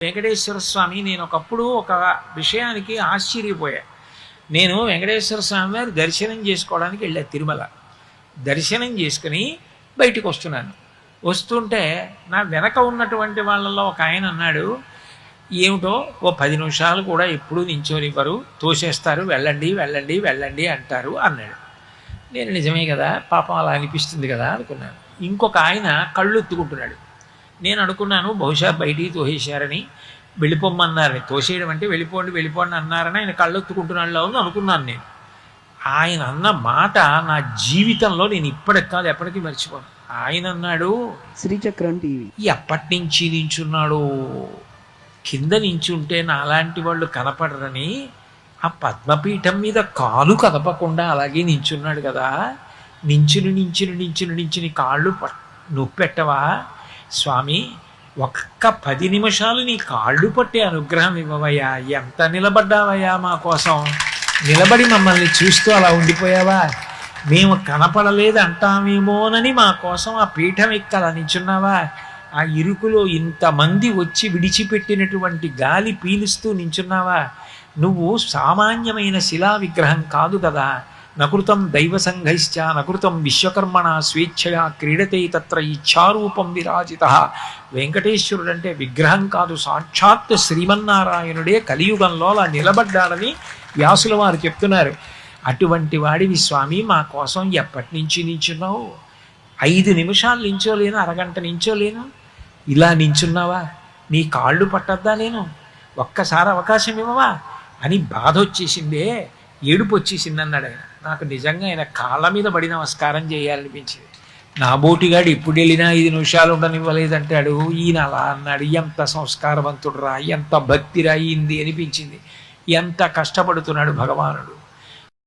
వెంకటేశ్వర స్వామి నేను ఒకప్పుడు ఒక విషయానికి ఆశ్చర్యపోయా. నేను వెంకటేశ్వర స్వామి వారి దర్శనం చేసుకోవడానికి వెళ్ళా తిరుమల. దర్శనం చేసుకుని బయటికి వస్తున్నాను. వస్తుంటే నా వెనక ఉన్నటువంటి వాళ్ళలో ఒక ఆయన అన్నాడు, ఏమిటో ఓ 10 నిమిషాలు కూడా ఎప్పుడూ నించోనివ్వరు, తోసేస్తారు, వెళ్ళండి వెళ్ళండి వెళ్ళండి అంటారు అన్నాడు. నేను నిజమే కదా, పాపం అలా అనిపిస్తుంది కదా అనుకున్నాను. ఇంకొక ఆయన కళ్ళు ఎత్తుకుంటున్నాడు. నేను అనుకున్నాను బహుశా బయటికి తోసేశారని, వెళ్ళిపోమ్మన్నారని. తోసేయడం అంటే వెళ్ళిపోండి వెళ్ళిపోండి అన్నారని ఆయన కళ్ళు ఎత్తుకుంటున్నాడులో ఉంది అనుకున్నాను నేను. ఆయన అన్న మాట నా జీవితంలో నేను ఇప్పటికి కాదు ఎప్పటికీ మర్చిపోను. ఆయన అన్నాడు, శ్రీచక్రం టీవీ ఎప్పటి నుంచి నించున్నాడు, కింద నించుంటే నాలాంటి వాళ్ళు కనపడరని ఆ పద్మపీఠం మీద కాలు కదపకుండా అలాగే నించున్నాడు కదా, నించుని నించుని నించుని నించుని కాళ్ళు నొప్పెట్టవా స్వామి, ఒక్క 10 నిమిషాలు నీ కాళ్ళు పట్టే అనుగ్రహం ఇవ్వవయ్యా, ఎంత నిలబడ్డావయ్యా మా కోసం, నిలబడి మమ్మల్ని చూస్తూ అలా ఉండిపోయావా, మేము కనపడలేదు అంటామేమోనని మా కోసం ఆ పీఠం ఎక్కి అలా నించున్నావా, ఆ ఇరుకులో ఇంతమంది వచ్చి విడిచిపెట్టినటువంటి గాలి పీలుస్తూ నించున్నావా, నువ్వు సామాన్యమైన శిలా విగ్రహం కాదు కదా, నకృతం దైవ సంఘైశ్చ నకృతం విశ్వకర్మణ స్వేచ్ఛయా క్రీడతే తత్ర ఇచ్ఛారూపం విరాజిత. వెంకటేశ్వరుడు అంటే విగ్రహం కాదు, సాక్షాత్ శ్రీమన్నారాయణుడే కలియుగంలో అలా నిలబడ్డాడని వ్యాసుల వారు చెప్తున్నారు. అటువంటి వాడివి స్వామి, మా కోసం ఎప్పటి నుంచి నించున్నావు, 5 నిమిషాలు నించోలేను, అరగంట నించోలేను, ఇలా నించున్నావా, నీ కాళ్ళు పట్టద్దా, నేను ఒక్కసారి అవకాశం ఇవ్వవా అని బాధ వచ్చేసిందే, ఏడుపు వచ్చేసింది అన్నాడు ఆయన. నాకు నిజంగా ఆయన కాళ్ళ మీద పడి నమస్కారం చేయాలనిపించింది. నా బోటిగాడు ఇప్పుడు వెళ్ళినా 5 నిమిషాలు ఉండనివ్వలేదంటాడు, ఈయన అలా అన్నాడు, ఎంత సంస్కారవంతుడు రా, ఎంత భక్తి రా అయింది అనిపించింది. ఎంత కష్టపడుతున్నాడు భగవానుడు.